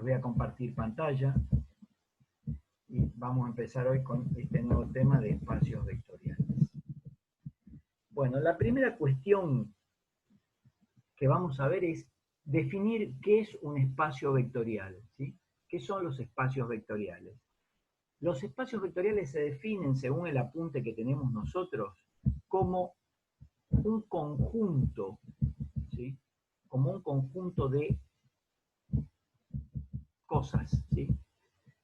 voy a compartir pantalla y vamos a empezar hoy con este nuevo tema de espacios vectoriales. Bueno, la primera cuestión que vamos a ver es definir qué es un espacio vectorial, ¿sí? ¿Qué son los espacios vectoriales? Los espacios vectoriales se definen, según el apunte que tenemos nosotros, como un conjunto, ¿sí? Como un conjunto de cosas, ¿sí?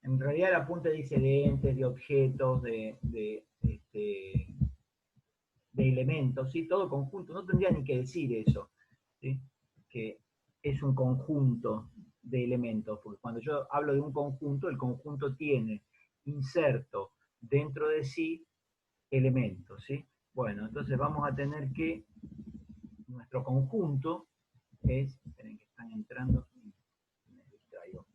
En realidad el apunte dice de entes, de objetos, de elementos, ¿sí? Todo conjunto, no tendría ni que decir eso, ¿sí? Que es un conjunto de elementos, porque cuando yo hablo de un conjunto, el conjunto tiene inserto dentro de sí elementos, ¿sí? Bueno, entonces vamos a tener que nuestro conjunto es, esperen que están entrando, me distraigo.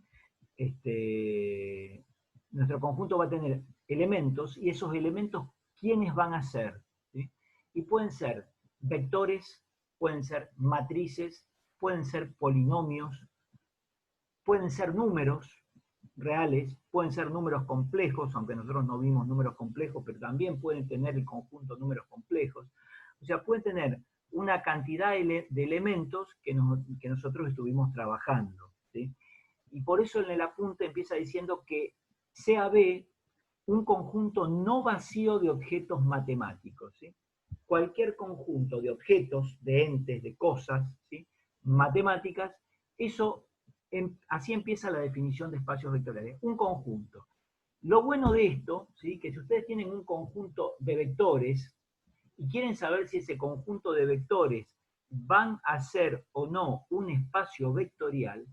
Nuestro conjunto va a tener elementos, y esos elementos, ¿quiénes van a ser? ¿Sí? Y pueden ser vectores, pueden ser matrices, pueden ser polinomios, pueden ser números reales, pueden ser números complejos, aunque nosotros no vimos números complejos, pero también pueden tener el conjunto números complejos. O sea, pueden tener una cantidad de elementos que nosotros estuvimos trabajando, ¿sí? Y por eso en el apunte empieza diciendo que sea B un conjunto no vacío de objetos matemáticos, ¿sí? Cualquier conjunto de objetos, de entes, de cosas, ¿sí? Matemáticas, eso, así empieza la definición de espacios vectoriales, un conjunto. Lo bueno de esto, ¿sí? Que si ustedes tienen un conjunto de vectores y quieren saber si ese conjunto de vectores van a ser o no un espacio vectorial,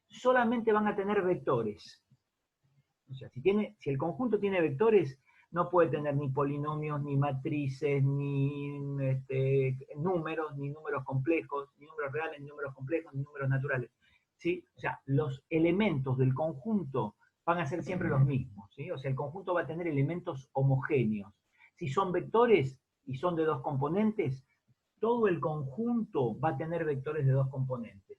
solamente van a tener vectores. O sea, si el conjunto tiene vectores, no puede tener ni polinomios, ni matrices, ni números, ni números complejos, ni números reales, ni números complejos, ni números naturales, ¿sí? O sea, los elementos del conjunto van a ser siempre los mismos, ¿sí? O sea, el conjunto va a tener elementos homogéneos. Si son vectores y son de dos componentes, todo el conjunto va a tener vectores de dos componentes.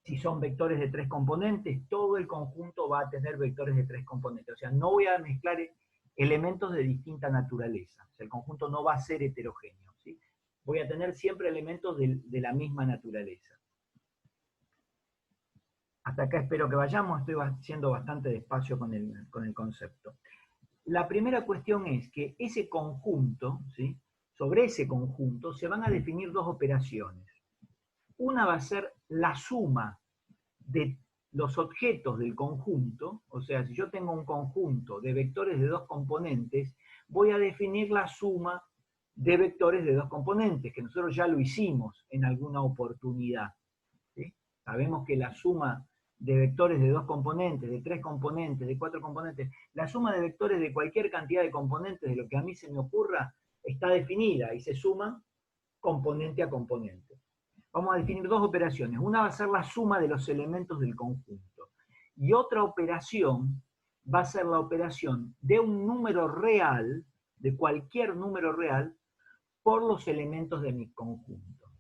Si son vectores de tres componentes, todo el conjunto va a tener vectores de tres componentes. O sea, no voy a mezclar elementos de distinta naturaleza. O sea, el conjunto no va a ser heterogéneo, ¿sí? Voy a tener siempre elementos de la misma naturaleza. Hasta acá espero que vayamos, estoy haciendo bastante despacio con el concepto. La primera cuestión es que ese conjunto, ¿sí? Sobre ese conjunto se van a definir dos operaciones. Una va a ser la suma de los objetos del conjunto, o sea, si yo tengo un conjunto de vectores de dos componentes, voy a definir la suma de vectores de dos componentes, que nosotros ya lo hicimos en alguna oportunidad, ¿sí? Sabemos que la suma de vectores de dos componentes, de tres componentes, de cuatro componentes, la suma de vectores de cualquier cantidad de componentes, de lo que a mí se me ocurra, está definida y se suman componente a componente. Vamos a definir dos operaciones. Una va a ser la suma de los elementos del conjunto. Y otra operación va a ser la operación de un número real, de cualquier número real, por los elementos de mi conjunto.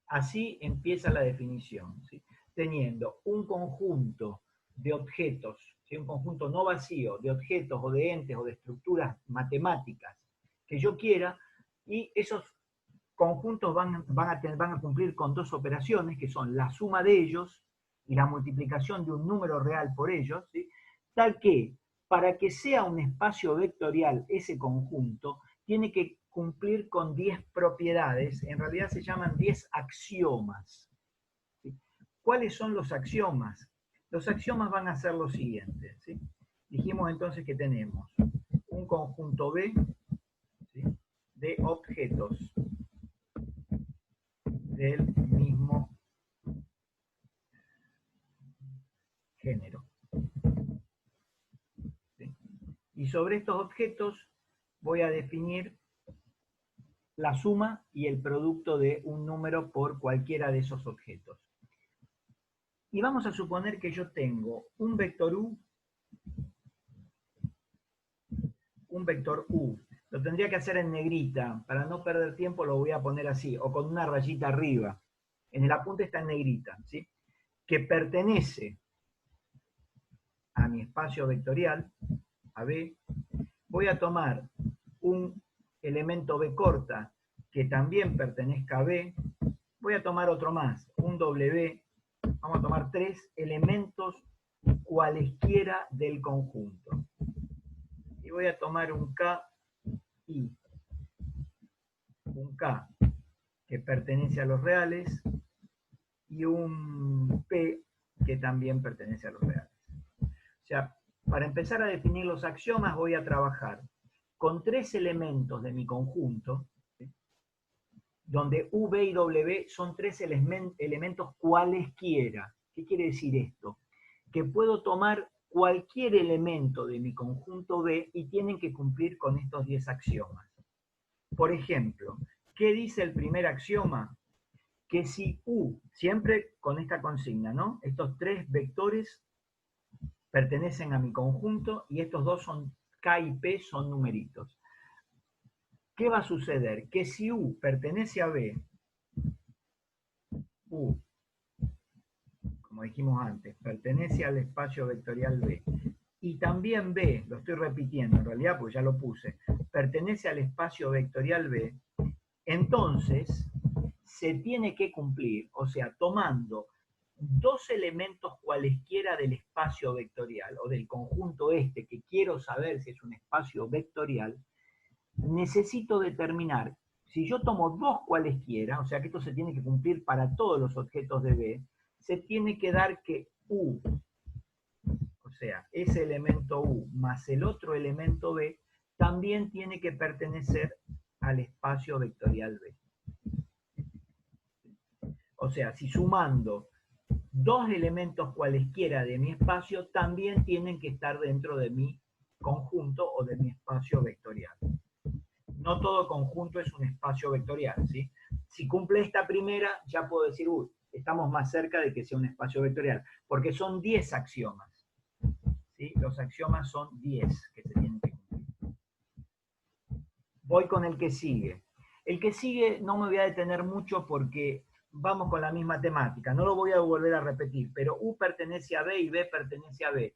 Así empieza la definición, ¿sí? Teniendo un conjunto de objetos, ¿sí? Un conjunto no vacío de objetos o de entes o de estructuras matemáticas que yo quiera, y esos conjuntos van a cumplir con dos operaciones, que son la suma de ellos y la multiplicación de un número real por ellos, ¿sí? Tal que, para que sea un espacio vectorial ese conjunto, tiene que cumplir con 10 propiedades, en realidad se llaman 10 axiomas, ¿sí? ¿Cuáles son los axiomas? Los axiomas van a ser los siguientes, ¿sí? Dijimos entonces que tenemos un conjunto B, ¿sí? De objetos del mismo género, ¿sí? Y sobre estos objetos voy a definir la suma y el producto de un número por cualquiera de esos objetos. Y vamos a suponer que yo tengo un vector U, un vector U. Lo tendría que hacer en negrita. Para no perder tiempo lo voy a poner así, o con una rayita arriba. En el apunte está en negrita, ¿sí? Que pertenece a mi espacio vectorial, a B, voy a tomar un elemento B corta que también pertenezca a B, voy a tomar otro más, un W, vamos a tomar 3 elementos cualesquiera del conjunto. Y voy a tomar un K y un K que pertenece a los reales y un P que también pertenece a los reales. O sea, para empezar a definir los axiomas voy a trabajar con 3 elementos de mi conjunto, ¿sí?, donde V y W son 3 elementos cualesquiera. ¿Qué quiere decir esto? Que puedo tomar cualquier elemento de mi conjunto B y tienen que cumplir con estos 10 axiomas. Por ejemplo, ¿qué dice el primer axioma? Que si U, siempre con esta consigna, ¿no? Estos 3 vectores pertenecen a mi conjunto y estos 2 son K y P, son numeritos. ¿Qué va a suceder? Que si U pertenece a B, U, como dijimos antes, pertenece al espacio vectorial B, y también B, lo estoy repitiendo en realidad porque ya lo puse, pertenece al espacio vectorial B, entonces se tiene que cumplir, o sea, tomando 2 elementos cualesquiera del espacio vectorial o del conjunto este que quiero saber si es un espacio vectorial, necesito determinar, si yo tomo 2 cualesquiera, o sea que esto se tiene que cumplir para todos los objetos de B, se tiene que dar que U, o sea, ese elemento U más el otro elemento B, también tiene que pertenecer al espacio vectorial B. O sea, si sumando 2 elementos cualesquiera de mi espacio, también tienen que estar dentro de mi conjunto o de mi espacio vectorial. No todo conjunto es un espacio vectorial, ¿sí? Si cumple esta primera, ya puedo decir, uy, estamos más cerca de que sea un espacio vectorial, porque son 10 axiomas, ¿sí? Los axiomas son 10 que se tienen que cumplir. Voy con el que sigue. El que sigue no me voy a detener mucho porque vamos con la misma temática, no lo voy a volver a repetir, pero U pertenece a B y B pertenece a B.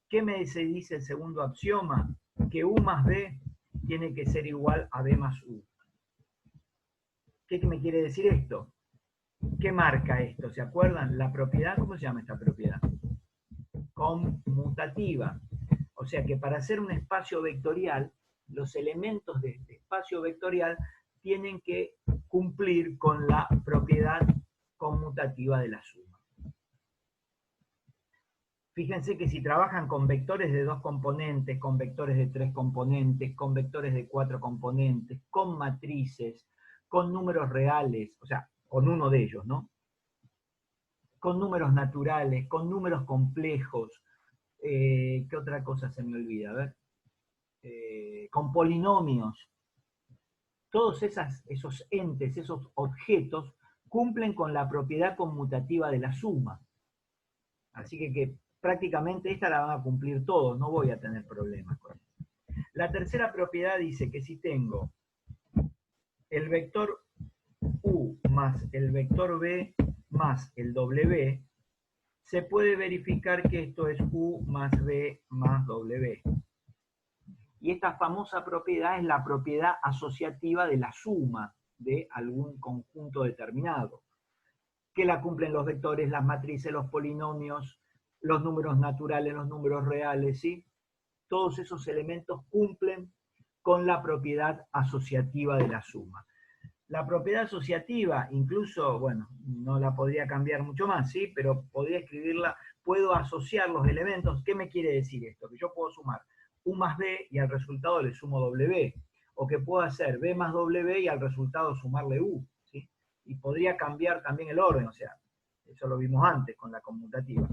¿Qué me dice el segundo axioma? Que U más B tiene que ser igual a B más U. ¿Qué me quiere decir esto? ¿Qué marca esto? ¿Se acuerdan? La propiedad, ¿cómo se llama esta propiedad? Conmutativa. O sea que para hacer un espacio vectorial, los elementos de este espacio vectorial tienen que cumplir con la propiedad conmutativa de la suma. Fíjense que si trabajan con vectores de 2 componentes, con vectores de 3 componentes, con vectores de 4 componentes, con matrices, con números reales, o sea, con uno de ellos, ¿no? Con números naturales, con números complejos, ¿qué otra cosa se me olvida? A ver, con polinomios. Todos esos entes, esos objetos, cumplen con la propiedad conmutativa de la suma. Así que prácticamente esta la van a cumplir todos, no voy a tener problemas con eso. La tercera propiedad dice que si tengo el vector U más el vector B más el W, se puede verificar que esto es U más B más W. Y esta famosa propiedad es la propiedad asociativa de la suma de algún conjunto determinado, que la cumplen los vectores, las matrices, los polinomios, los números naturales, los números reales, ¿sí? Todos esos elementos cumplen con la propiedad asociativa de la suma. La propiedad asociativa, incluso, bueno, no la podría cambiar mucho más, ¿sí? Pero podría escribirla, puedo asociar los elementos. ¿Qué me quiere decir esto? Que yo puedo sumar U más B y al resultado le sumo W. O que puedo hacer B más W y al resultado sumarle U, ¿sí? Y podría cambiar también el orden, o sea, eso lo vimos antes con la conmutativa.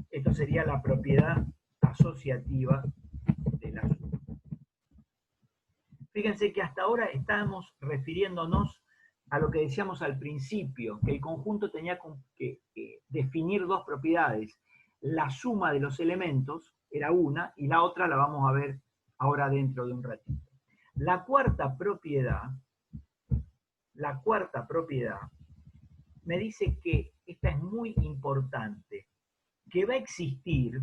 Esto sería la propiedad asociativa de la suma. Fíjense que hasta ahora estamos refiriéndonos a lo que decíamos al principio, que el conjunto tenía que definir 2 propiedades. La suma de los elementos era una y la otra la vamos a ver ahora dentro de un ratito. La cuarta propiedad me dice que esta es muy importante, que va a existir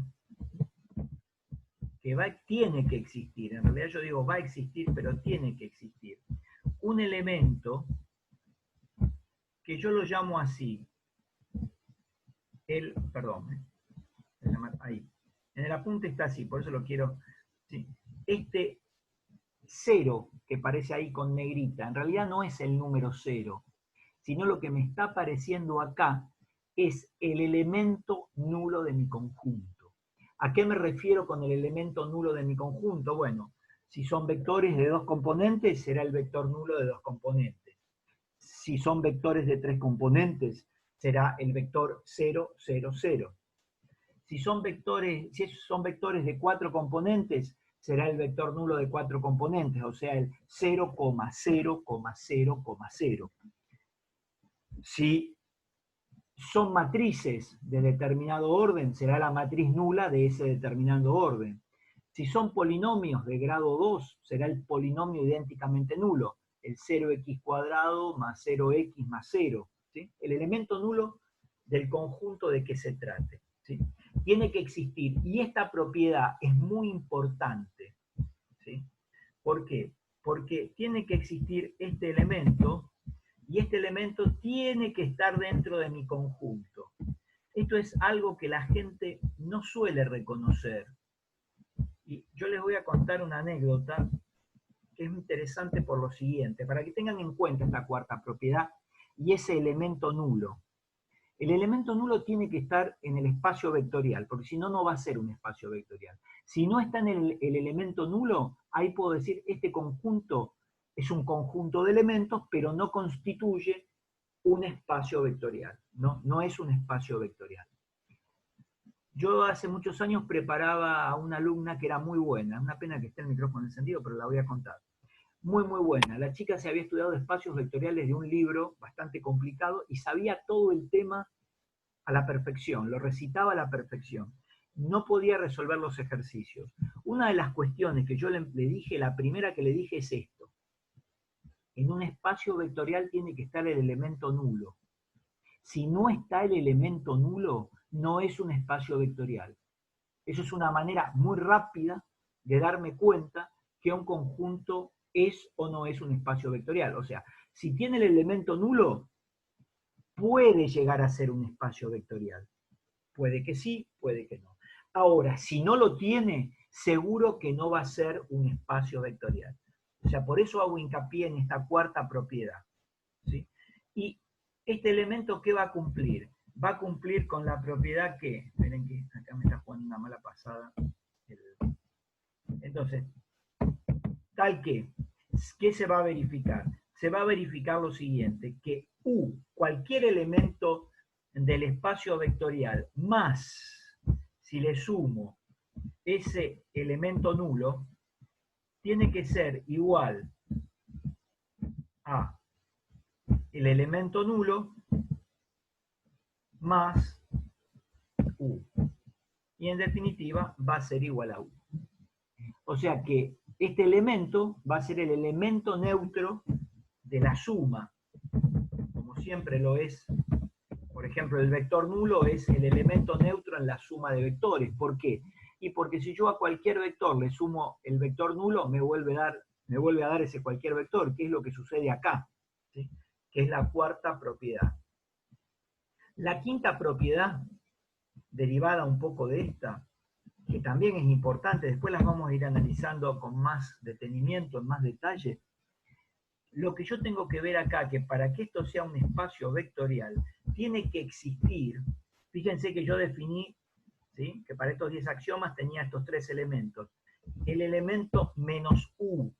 que tiene que existir, en realidad yo digo va a existir, pero tiene que existir, un elemento que yo lo llamo así, ahí, en el apunte está así, por eso lo quiero, ¿sí? Este 0 que aparece ahí con negrita, en realidad no es el número 0, sino lo que me está apareciendo acá es el elemento nulo de mi conjunto. ¿A qué me refiero con el elemento nulo de mi conjunto? Bueno, si son vectores de 2 componentes, será el vector nulo de 2 componentes. Si son vectores de 3 componentes, será el vector 0, 0, 0. Si son vectores de 4 componentes, será el vector nulo de 4 componentes, o sea, el 0,0,0,0. Si son matrices de determinado orden, será la matriz nula de ese determinado orden. Si son polinomios de grado 2, será el polinomio idénticamente nulo, el 0x² más 0x más 0. ¿Sí? El elemento nulo del conjunto de que se trate. ¿Sí? Tiene que existir, y esta propiedad es muy importante. ¿Sí? ¿Por qué? Porque tiene que existir este elemento, y este elemento tiene que estar dentro de mi conjunto. Esto es algo que la gente no suele reconocer. Y yo les voy a contar una anécdota que es interesante por lo siguiente, para que tengan en cuenta esta cuarta propiedad y ese elemento nulo. El elemento nulo tiene que estar en el espacio vectorial, porque si no, no va a ser un espacio vectorial. Si no está en el elemento nulo, ahí puedo decir, este conjunto es un conjunto de elementos, pero no constituye un espacio vectorial. No es un espacio vectorial. Yo hace muchos años preparaba a una alumna que era muy buena, una pena que esté el micrófono encendido, pero la voy a contar. Muy, muy buena. La chica se había estudiado espacios vectoriales de un libro bastante complicado y sabía todo el tema a la perfección, lo recitaba a la perfección. No podía resolver los ejercicios. Una de las cuestiones que yo le dije, la primera que le dije es esto. En un espacio vectorial tiene que estar el elemento nulo. Si no está el elemento nulo, no es un espacio vectorial. Eso es una manera muy rápida de darme cuenta que un conjunto es o no es un espacio vectorial. O sea, si tiene el elemento nulo, puede llegar a ser un espacio vectorial. Puede que sí, puede que no. Ahora, si no lo tiene, seguro que no va a ser un espacio vectorial. O sea, por eso hago hincapié en esta cuarta propiedad. ¿Sí? Y este elemento, ¿qué va a cumplir? Va a cumplir con la propiedad que, miren que acá me está jugando una mala pasada. Entonces, tal que, ¿qué se va a verificar? Se va a verificar lo siguiente, que U, cualquier elemento del espacio vectorial, más, si le sumo ese elemento nulo, tiene que ser igual a el elemento nulo más U. Y en definitiva va a ser igual a U. O sea que este elemento va a ser el elemento neutro de la suma, como siempre lo es. Por ejemplo, el vector nulo es el elemento neutro en la suma de vectores. ¿Por qué? Y porque si yo a cualquier vector le sumo el vector nulo, me vuelve a dar ese cualquier vector, que es lo que sucede acá, ¿sí? Que es la cuarta propiedad. La quinta propiedad, derivada un poco de esta, que también es importante, después las vamos a ir analizando con más detenimiento, en más detalle. Lo que yo tengo que ver acá, que para que esto sea un espacio vectorial, tiene que existir, fíjense que yo definí, ¿sí?, que para estos 10 axiomas tenía estos 3 elementos. El elemento menos U,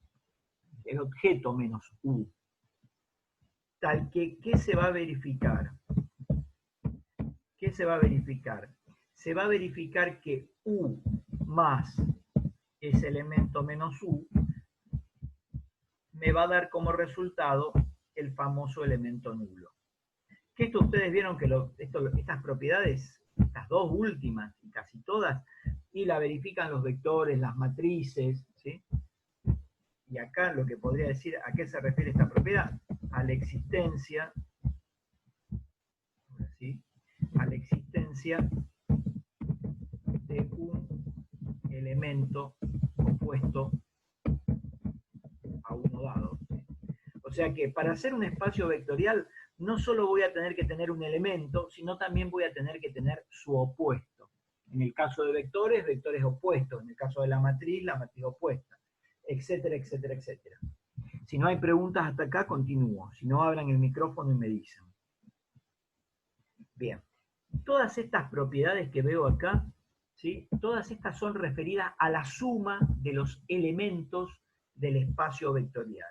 el objeto menos U. Tal que, ¿qué se va a verificar? ¿Qué se va a verificar? Se va a verificar que U más ese elemento menos U me va a dar como resultado el famoso elemento nulo. Que esto ustedes vieron que estas propiedades, estas dos últimas y casi todas, y la verifican los vectores, las matrices, ¿sí? Y acá lo que podría decir, ¿a qué se refiere esta propiedad? A la existencia, ¿sí?, a la existencia de un elemento opuesto a uno dado. O sea que para hacer un espacio vectorial no solo voy a tener que tener un elemento, sino también voy a tener que tener su opuesto. En el caso de vectores, vectores opuestos. En el caso de la matriz opuesta, etcétera, etcétera, etcétera. Si no hay preguntas hasta acá, continúo. Si no, abran el micrófono y me dicen. Bien. Todas estas propiedades que veo acá, ¿sí? Todas estas son referidas a la suma de los elementos del espacio vectorial.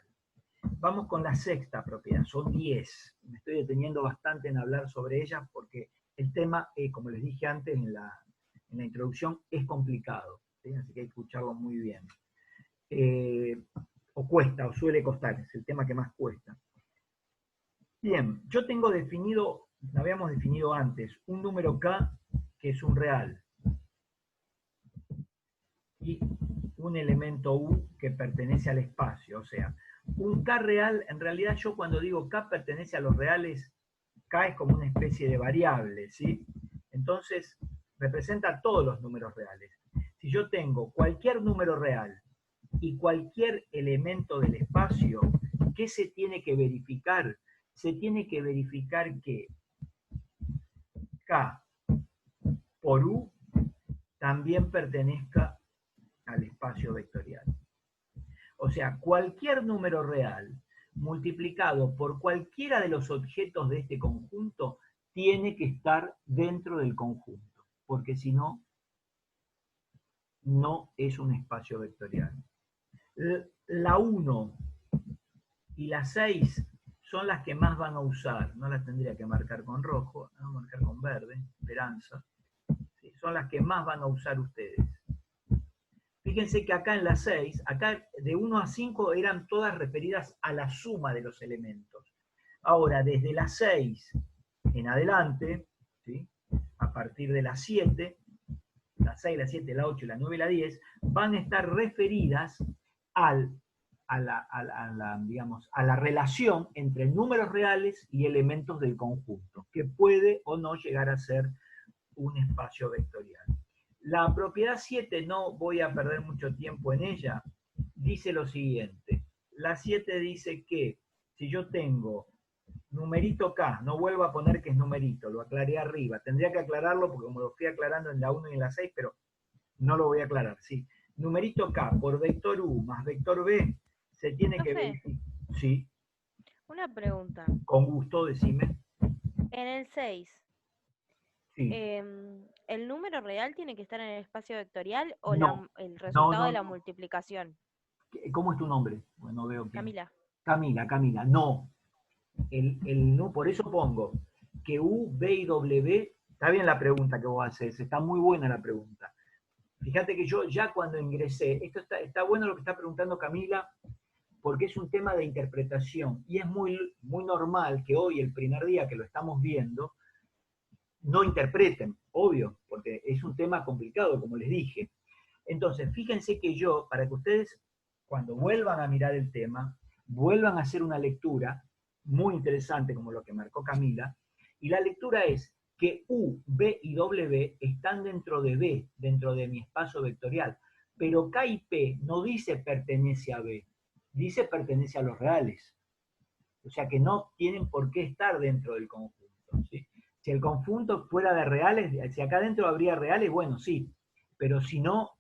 Vamos con la sexta propiedad, son 10. Me estoy deteniendo bastante en hablar sobre ellas porque el tema, como les dije antes en la introducción, es complicado, ¿sí? Así que hay que escucharlo muy bien. O cuesta, o suele costar, es el tema que más cuesta. Bien, yo tengo definido, lo habíamos definido antes, un número k que es un real y un elemento u que pertenece al espacio, o sea, un k real, en realidad yo cuando digo k pertenece a los reales, k es como una especie de variable, ¿sí? Entonces, representa todos los números reales. Si yo tengo cualquier número real y cualquier elemento del espacio, ¿qué se tiene que verificar? Se tiene que verificar que k por u también pertenezca al espacio vectorial. O sea, cualquier número real multiplicado por cualquiera de los objetos de este conjunto tiene que estar dentro del conjunto, porque si no, no es un espacio vectorial. La 1 y la 6 son las que más van a usar, no las tendría que marcar con rojo, no marcar con verde, esperanza, ¿sí? Son las que más van a usar ustedes. Fíjense que acá en la 6, acá de 1 a 5 eran todas referidas a la suma de los elementos. Ahora, desde la 6 en adelante, ¿sí? A partir de la 7, la 6, la 7, la 8, la 9 y la 10, van a estar referidas a la relación entre números reales y elementos del conjunto, que puede o no llegar a ser un espacio vectorial. La propiedad 7, no voy a perder mucho tiempo en ella, dice lo siguiente. La 7 dice que si yo tengo numerito k, no vuelvo a poner que es numerito, lo aclaré arriba, tendría que aclararlo porque como lo fui aclarando en la 1 y en la 6, pero no lo voy a aclarar, sí. Numerito k por vector u más vector b, se tiene que verificar. Sí. Una pregunta. Con gusto, decime. En el 6, Sí. ¿el número real tiene que estar en el espacio vectorial o No, el no, resultado no, de la no. multiplicación? ¿Cómo es tu nombre? Bueno, veo quién. Camila. Camila, no. No, por eso pongo que U, B y W, está bien la pregunta que vos haces, está muy buena la pregunta. Fíjate que yo ya cuando ingresé, esto está bueno lo que está preguntando Camila, porque es un tema de interpretación y es muy, muy normal que hoy, el primer día que lo estamos viendo, no interpreten, obvio, porque es un tema complicado, como les dije. Entonces, fíjense que yo, para que ustedes, cuando vuelvan a mirar el tema, vuelvan a hacer una lectura muy interesante, como lo que marcó Camila, y la lectura es que U, B y W están dentro de B, dentro de mi espacio vectorial, pero K y P no dice pertenece a B, dice pertenece a los reales. O sea que no tienen por qué estar dentro del conjunto, ¿sí? Si el conjunto fuera de reales, si acá adentro habría reales, bueno, sí, pero si no,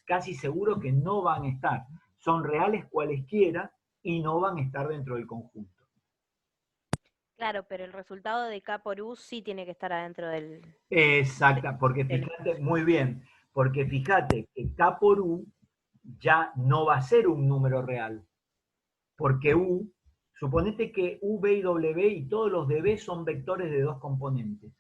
casi seguro que no van a estar. Son reales cualesquiera y no van a estar dentro del conjunto. Claro, pero el resultado de K por U sí tiene que estar adentro Exacta, porque del fíjate, espacio. muy bien, porque fíjate que K por U ya no va a ser un número real, porque U, suponete que U, B y W y todos los de B son vectores de dos componentes.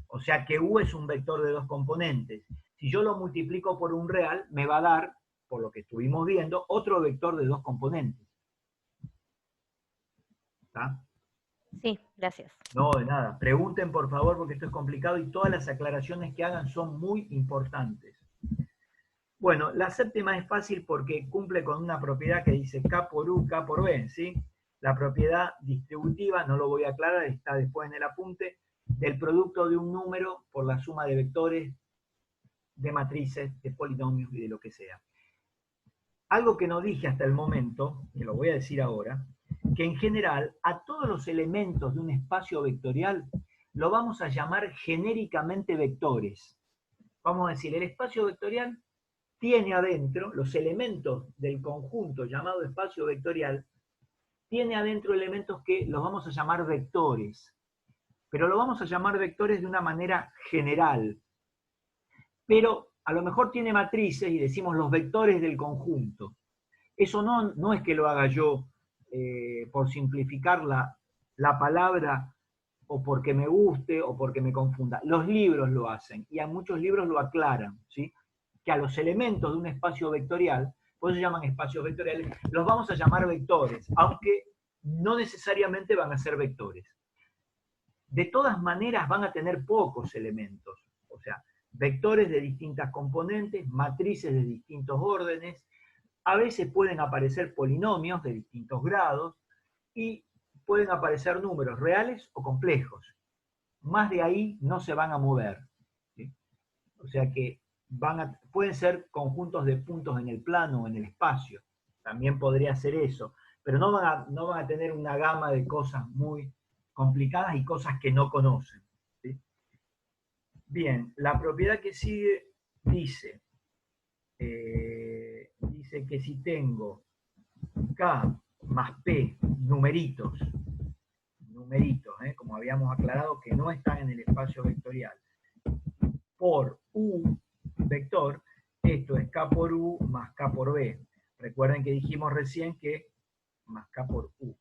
O sea que U es un vector de dos componentes. Si yo lo multiplico por un real, me va a dar, por lo que estuvimos viendo, otro vector de dos componentes. ¿Está? Sí, gracias. No, de nada. Pregunten, por favor, porque esto es complicado y todas las aclaraciones que hagan son muy importantes. Bueno, la séptima es fácil porque cumple con una propiedad que dice K por U, K por B, ¿sí? La propiedad distributiva, no lo voy a aclarar, está después en el apunte, del producto de un número por la suma de vectores de matrices, de polinomios y de lo que sea. Algo que no dije hasta el momento, que lo voy a decir ahora, que en general a todos los elementos de un espacio vectorial lo vamos a llamar genéricamente vectores. Vamos a decir, el espacio vectorial tiene adentro los elementos del conjunto llamado espacio vectorial, tiene adentro elementos que los vamos a llamar vectores, pero lo vamos a llamar vectores de una manera general. Pero a lo mejor tiene matrices y decimos los vectores del conjunto. Eso no es que lo haga yo por simplificar la palabra o porque me guste o porque me confunda. Los libros lo hacen y a muchos libros lo aclaran, ¿sí? Que a los elementos de un espacio vectorial, por eso se llaman espacios vectoriales, los vamos a llamar vectores, aunque no necesariamente van a ser vectores. De todas maneras van a tener pocos elementos, o sea, vectores de distintas componentes, matrices de distintos órdenes, a veces pueden aparecer polinomios de distintos grados y pueden aparecer números reales o complejos. Más de ahí no se van a mover, ¿sí? O sea que pueden ser conjuntos de puntos en el plano o en el espacio, también podría ser eso, pero no van a tener una gama de cosas muy complicadas y cosas que no conocen, ¿sí? Bien, la propiedad que sigue dice que si tengo K más P numeritos, como habíamos aclarado que no están en el espacio vectorial, por U vector, esto es K por U más K por B. Recuerden que dijimos recién que más K por U.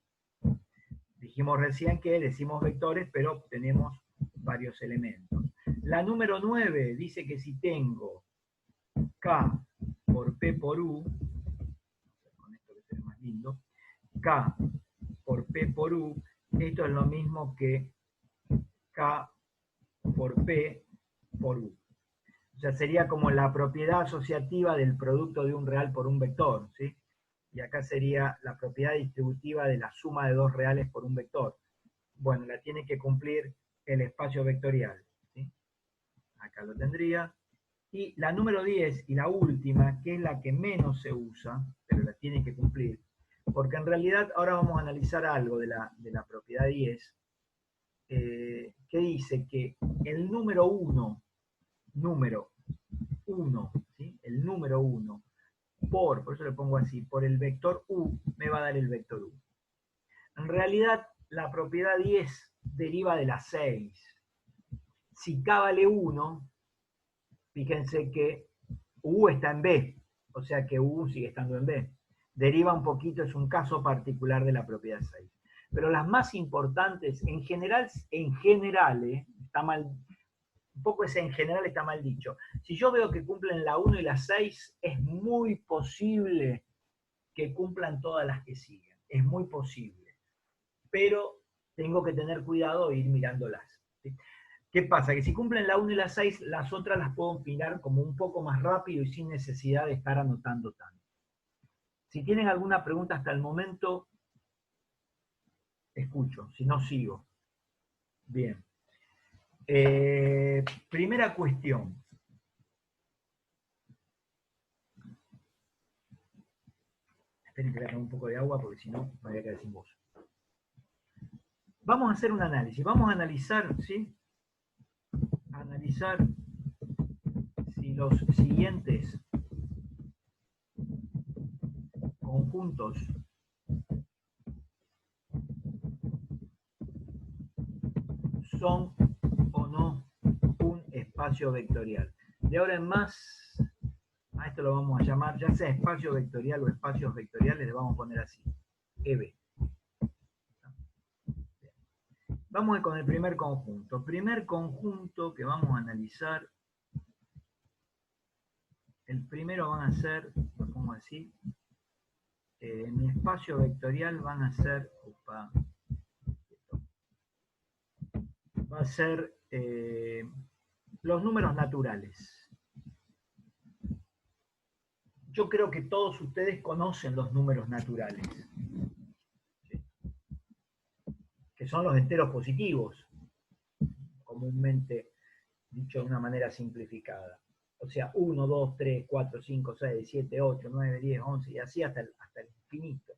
Dijimos recién que decimos vectores, pero tenemos varios elementos. La número 9 dice que si tengo K por P por U, con esto que se ve más lindo, K por P por U, esto es lo mismo que K por P por U. O sea, sería como la propiedad asociativa del producto de un real por un vector, ¿sí? Y acá sería la propiedad distributiva de la suma de dos reales por un vector. Bueno, la tiene que cumplir el espacio vectorial, ¿sí? Acá lo tendría. Y la número 10 y la última, que es la que menos se usa, pero la tiene que cumplir, porque en realidad ahora vamos a analizar algo de la propiedad 10, que dice que el número 1, ¿sí? El número 1, por eso le pongo así, por el vector U, me va a dar el vector U. En realidad, la propiedad 10 deriva de la 6. Si K vale 1, fíjense que U está en B, o sea que U sigue estando en B. Deriva un poquito, es un caso particular de la propiedad 6. Pero las más importantes, en general, está mal, un poco ese en general está mal dicho. Si yo veo que cumplen la 1 y la 6, es muy posible que cumplan todas las que siguen. Es muy posible. Pero tengo que tener cuidado e ir mirándolas, ¿sí? ¿Qué pasa? Que si cumplen la 1 y la 6, las otras las puedo mirar como un poco más rápido y sin necesidad de estar anotando tanto. Si tienen alguna pregunta hasta el momento, escucho, si no sigo. Bien. Primera cuestión. Esperen que le haga un poco de agua porque si no me voy a quedar sin voz. Vamos a hacer un análisis. Vamos a analizar, ¿sí? Analizar si los siguientes conjuntos son o no un espacio vectorial. De ahora en más, a esto lo vamos a llamar, ya sea espacio vectorial o espacios vectoriales, le vamos a poner así, EV. Vamos con el primer conjunto. Primer conjunto que vamos a analizar, el primero van a ser, lo pongo así, mi espacio vectorial van a ser, va a ser los números naturales. Yo creo que todos ustedes conocen los números naturales, ¿sí? Que son los enteros positivos, comúnmente dicho de una manera simplificada. O sea, 1, 2, 3, 4, 5, 6, 7, 8, 9, 10, 11 y así hasta el infinito.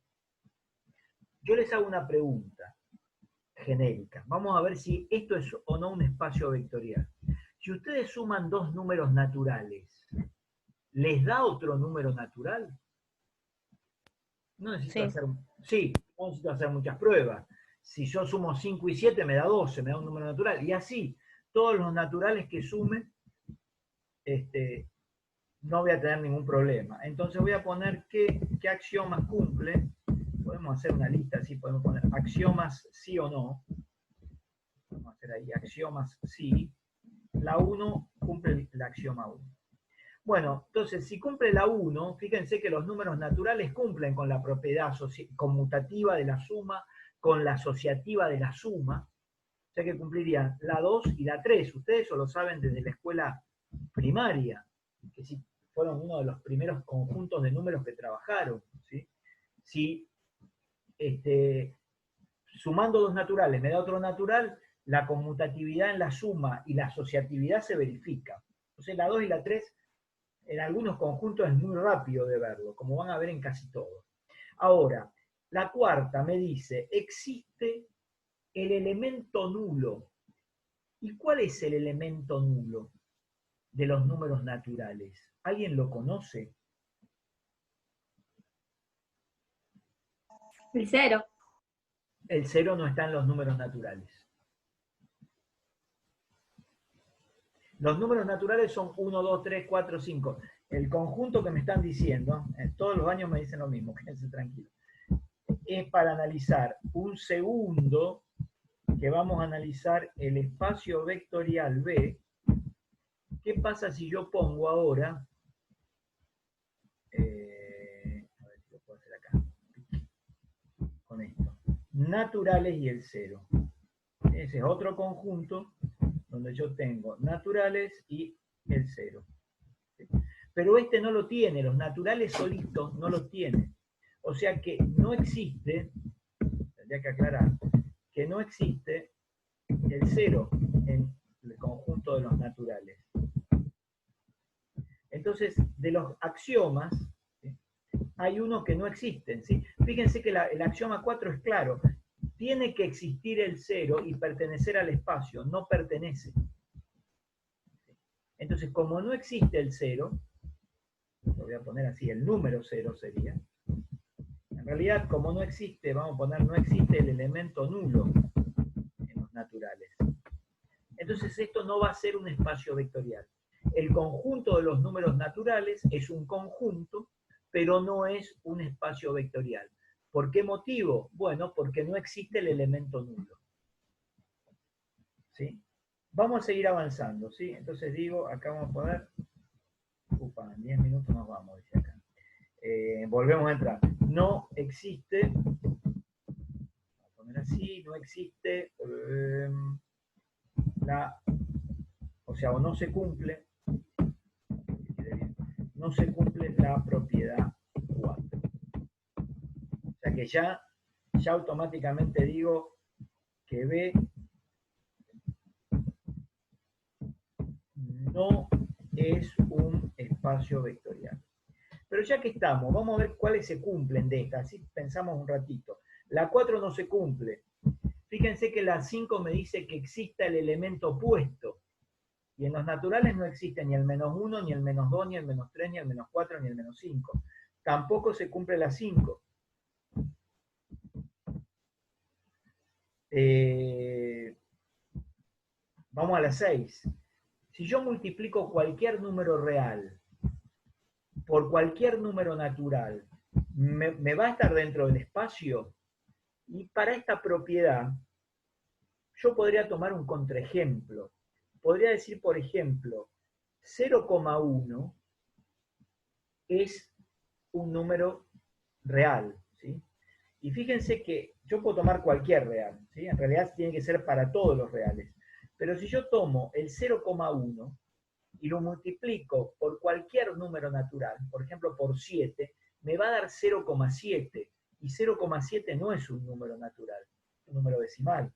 Yo les hago una pregunta genérica. Vamos a ver si esto es o no un espacio vectorial. Si ustedes suman dos números naturales, ¿les da otro número natural? No necesito hacer, sí, no necesito hacer muchas pruebas. Si yo sumo 5 y 7 me da 12, me da un número natural. Y así, todos los naturales que sume, no voy a tener ningún problema. Entonces voy a poner qué axiomas cumple. Podemos hacer una lista así, podemos poner axiomas sí o no. Vamos a hacer ahí axiomas sí. La 1 cumple el axioma 1. Bueno, entonces, si cumple la 1, fíjense que los números naturales cumplen con la propiedad conmutativa de la suma, con la asociativa de la suma, o sea que cumplirían la 2 y la 3. Ustedes eso lo saben desde la escuela primaria, que sí fueron uno de los primeros conjuntos de números que trabajaron. ¿Sí? Si sumando dos naturales me da otro natural, la conmutatividad en la suma y la asociatividad se verifica. Entonces la 2 y la 3 en algunos conjuntos es muy rápido de verlo, como van a ver en casi todos. Ahora, la cuarta me dice, existe el elemento nulo. ¿Y cuál es el elemento nulo de los números naturales? ¿Alguien lo conoce? El 0. El 0 no está en los números naturales. Los números naturales son 1, 2, 3, 4, 5. El conjunto que me están diciendo, todos los años me dicen lo mismo, quédense tranquilos. Es para analizar un segundo, que vamos a analizar el espacio vectorial B. ¿Qué pasa si yo pongo ahora, a ver si lo puedo hacer acá, con esto, naturales y el 0? Ese es otro conjunto donde yo tengo naturales y el 0. Pero este no lo tiene, los naturales solitos no lo tiene. O sea que no existe, tendría que aclarar, que no existe el 0 en el conjunto de los naturales. Entonces, de los axiomas, ¿sí? Hay uno que no existen. ¿Sí? Fíjense que el axioma 4 es claro. Tiene que existir el 0 y pertenecer al espacio, no pertenece. Entonces, como no existe el 0, lo voy a poner así, el número 0 sería. En realidad, como no existe, vamos a poner no existe el elemento nulo en los naturales. Entonces, esto no va a ser un espacio vectorial. El conjunto de los números naturales es un conjunto, pero no es un espacio vectorial. ¿Por qué motivo? Bueno, porque no existe el elemento nulo. ¿Sí? Vamos a seguir avanzando, ¿sí? Entonces digo, acá vamos a poner, en 10 minutos nos vamos, dice acá. Volvemos a entrar. No existe, vamos a poner así, no existe o sea, o no se cumple, no se cumple la propiedad 4. O sea que ya automáticamente digo que B no es un espacio vectorial. Pero ya que estamos, vamos a ver cuáles se cumplen de estas, así pensamos un ratito. La 4 no se cumple. Fíjense que la 5 me dice que exista el elemento opuesto. Y en los naturales no existe ni el -1, ni el -2, ni el -3, ni el -4, ni el -5. Tampoco se cumple la 5. Vamos a la 6. Si yo multiplico cualquier número real por cualquier número natural, ¿me va a estar dentro del espacio? Y para esta propiedad, yo podría tomar un contraejemplo. Podría decir, por ejemplo, 0,1 es un número real, ¿sí? Y fíjense que yo puedo tomar cualquier real, ¿sí? En realidad tiene que ser para todos los reales. Pero si yo tomo el 0,1 y lo multiplico por cualquier número natural, por ejemplo por 7, me va a dar 0,7. Y 0,7 no es un número natural, es un número decimal.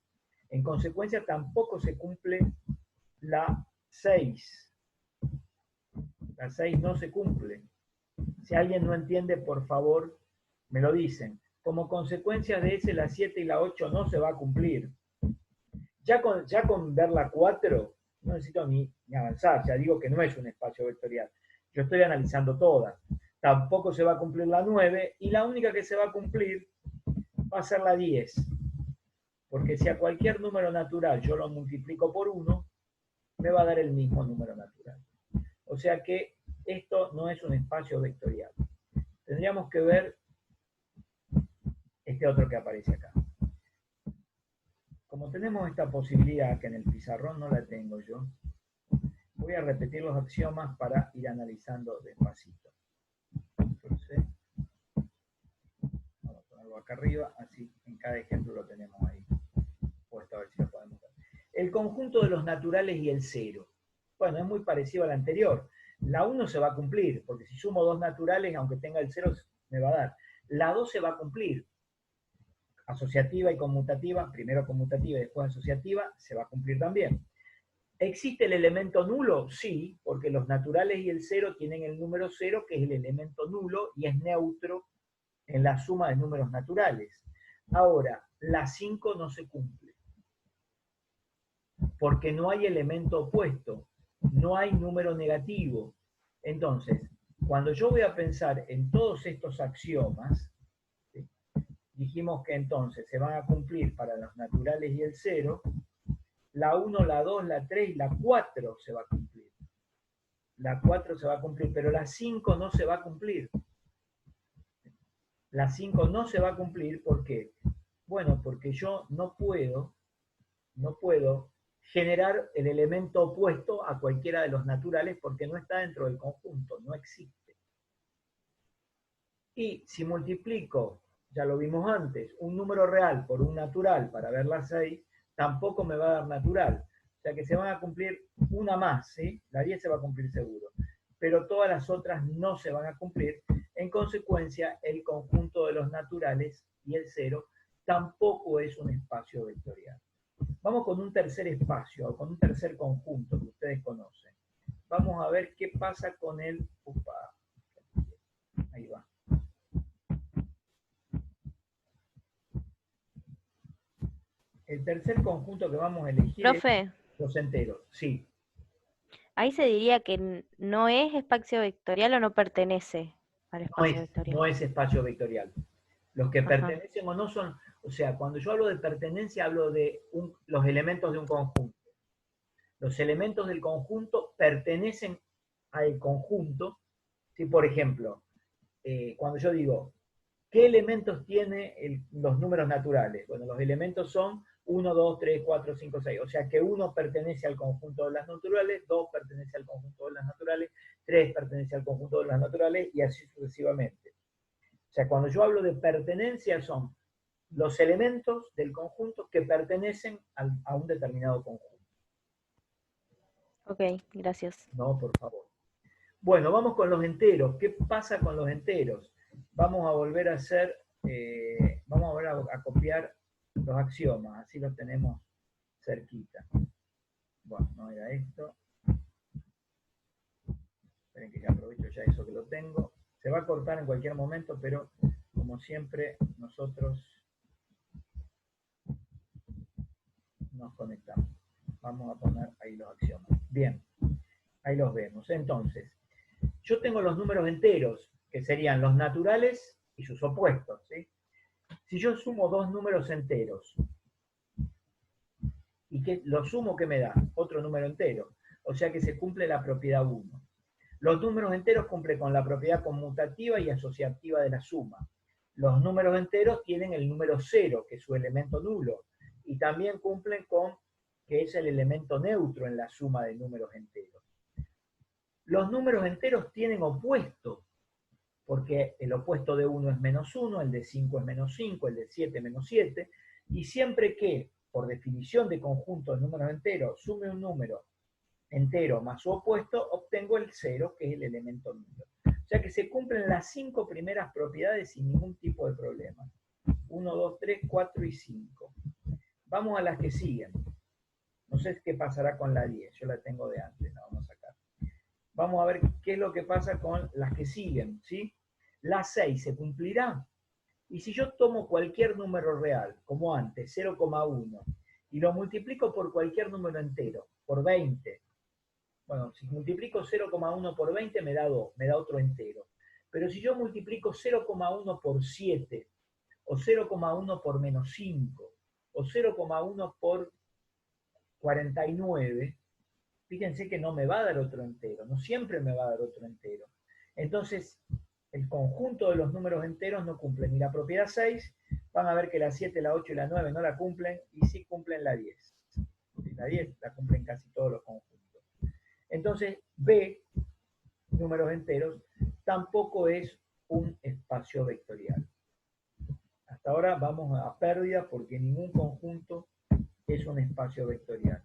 En consecuencia, tampoco se cumple la 6. La 6 no se cumple. Si alguien no entiende, por favor, me lo dicen. Como consecuencia de ese, la 7 y la 8 no se va a cumplir. Ya con ver la 4, no necesito ni avanzar, ya digo que no es un espacio vectorial. Yo estoy analizando todas. Tampoco se va a cumplir la 9, y la única que se va a cumplir va a ser la 10. Porque si a cualquier número natural yo lo multiplico por 1, me va a dar el mismo número natural. O sea que esto no es un espacio vectorial. Tendríamos que ver este otro que aparece acá. Como tenemos esta posibilidad, que en el pizarrón no la tengo yo, voy a repetir los axiomas para ir analizando despacito. Entonces, vamos a ponerlo acá arriba, así en cada ejemplo lo tenemos ahí puesto, a ver si lo podemos ver. El conjunto de los naturales y el 0. Bueno, es muy parecido al anterior. La 1 se va a cumplir, porque si sumo 2 naturales, aunque tenga el 0, me va a dar. La 2 se va a cumplir. Asociativa y conmutativa, primero conmutativa y después asociativa, se va a cumplir también. ¿Existe el elemento nulo? Sí, porque los naturales y el 0 tienen el número 0, que es el elemento nulo, y es neutro en la suma de números naturales. Ahora, la 5 no se cumple, porque no hay elemento opuesto, no hay número negativo. Entonces, cuando yo voy a pensar en todos estos axiomas, ¿sí?, dijimos que entonces se van a cumplir para los naturales y el 0, la 1, la 2, la 3 y la 4 se va a cumplir. La 4 se va a cumplir, pero la 5 no se va a cumplir. La 5 no se va a cumplir, ¿por qué? Bueno, porque yo no puedo generar el elemento opuesto a cualquiera de los naturales porque no está dentro del conjunto, no existe. Y si multiplico, ya lo vimos antes, un número real por un natural para ver la 6, tampoco me va a dar natural. O sea que se van a cumplir una más, ¿sí? La 10 se va a cumplir seguro, pero todas las otras no se van a cumplir. En consecuencia, el conjunto de los naturales y el 0 tampoco es un espacio vectorial. Vamos con un tercer espacio, con un tercer conjunto que ustedes conocen. Vamos a ver qué pasa con el... Upa, ahí va. El tercer conjunto que vamos a elegir Profe, es los enteros. Sí. ahí se diría que no es espacio vectorial o no pertenece al espacio vectorial. No es espacio vectorial. Los que Ajá. pertenecen o no son... O sea, cuando yo hablo de pertenencia, hablo de los elementos de un conjunto. Los elementos del conjunto pertenecen al conjunto. Si, por ejemplo, cuando yo digo, ¿qué elementos tiene los números naturales? Bueno, los elementos son 1, 2, 3, 4, 5, 6. O sea que 1 pertenece al conjunto de las naturales, 2 pertenece al conjunto de las naturales, 3 pertenece al conjunto de las naturales, y así sucesivamente. O sea, cuando yo hablo de pertenencia, son los elementos del conjunto que pertenecen a un determinado conjunto. Ok, gracias. No, por favor. Bueno, vamos con los enteros. ¿Qué pasa con los enteros? Vamos a volver a hacer, vamos a volver a copiar los axiomas, así los tenemos cerquita. Bueno, no era esto. Esperen que ya aprovecho ya eso que lo tengo. Se va a cortar en cualquier momento, pero como siempre, nosotros nos conectamos. Vamos a poner ahí los axiomas. Bien, ahí los vemos. Entonces, yo tengo los números enteros, que serían los naturales y sus opuestos, ¿sí? Si yo sumo dos números enteros, y que lo sumo, ¿qué me da? Otro número entero. O sea que se cumple la propiedad 1. Los números enteros cumplen con la propiedad conmutativa y asociativa de la suma. Los números enteros tienen el número 0, que es su elemento nulo, y también cumplen con que es el elemento neutro en la suma de números enteros. Los números enteros tienen opuesto, porque el opuesto de 1 es menos 1, el de 5 es menos 5, el de 7 es menos 7, y siempre que, por definición de conjunto de números enteros, sume un número entero más su opuesto, obtengo el 0, que es el elemento nulo. O sea que se cumplen las 5 primeras propiedades sin ningún tipo de problema. 1, 2, 3, 4 y 5. Vamos a las que siguen. No sé qué pasará con la 10, yo la tengo de antes, la vamos a sacar. Vamos a ver qué es lo que pasa con las que siguen, ¿sí? La 6 se cumplirá. Y si yo tomo cualquier número real, como antes, 0,1, y lo multiplico por cualquier número entero, por 20, bueno, si multiplico 0,1 por 20 me da 2, me da otro entero. Pero si yo multiplico 0,1 por 7, o 0,1 por menos 5, o 0,1 por 49, fíjense que no me va a dar otro entero, no siempre me va a dar otro entero. Entonces, el conjunto de los números enteros no cumplen ni la propiedad 6, van a ver que la 7, la 8 y la 9 no la cumplen, y sí cumplen la 10. La 10 la cumplen casi todos los conjuntos. Entonces, B, números enteros, tampoco es un espacio vectorial. Hasta ahora vamos a pérdida porque ningún conjunto es un espacio vectorial.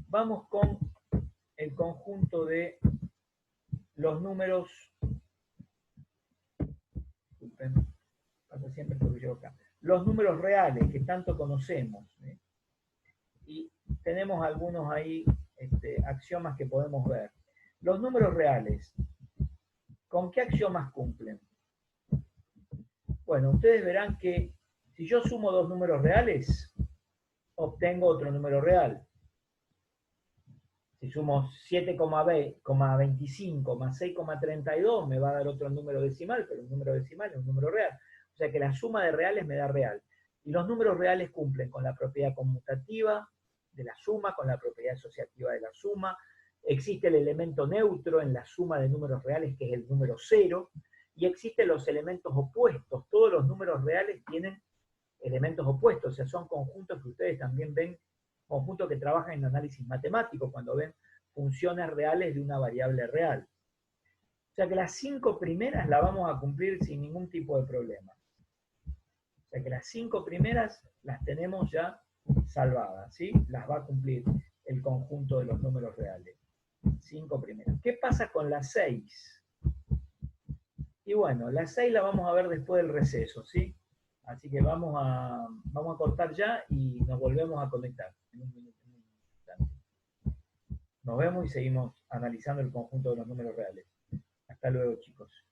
Vamos con el conjunto de los números, disculpen, pasa siempre porque yo acá, los números reales que tanto conocemos, ¿eh? Y tenemos algunos ahí axiomas que podemos ver. Los números reales, ¿con qué axiomas cumplen? Bueno, ustedes verán que si yo sumo dos números reales, obtengo otro número real. Si sumo 7,25 más 6,32 me va a dar otro número decimal, pero un número decimal es un número real. O sea que la suma de reales me da real. Y los números reales cumplen con la propiedad conmutativa de la suma, con la propiedad asociativa de la suma. Existe el elemento neutro en la suma de números reales, que es el número 0. Y existen los elementos opuestos. Todos los números reales tienen elementos opuestos, o sea, son conjuntos que ustedes también ven, conjuntos que trabajan en análisis matemático, cuando ven funciones reales de una variable real. O sea que las 5 primeras las vamos a cumplir sin ningún tipo de problema. O sea que las 5 primeras las tenemos ya salvadas, ¿sí? Las va a cumplir el conjunto de los números reales. 5 primeras. ¿Qué pasa con las 6? Y bueno, la 6 la vamos a ver después del receso, ¿sí? Así que vamos a cortar ya y nos volvemos a conectar en un minuto. Nos vemos y seguimos analizando el conjunto de los números reales. Hasta luego, chicos.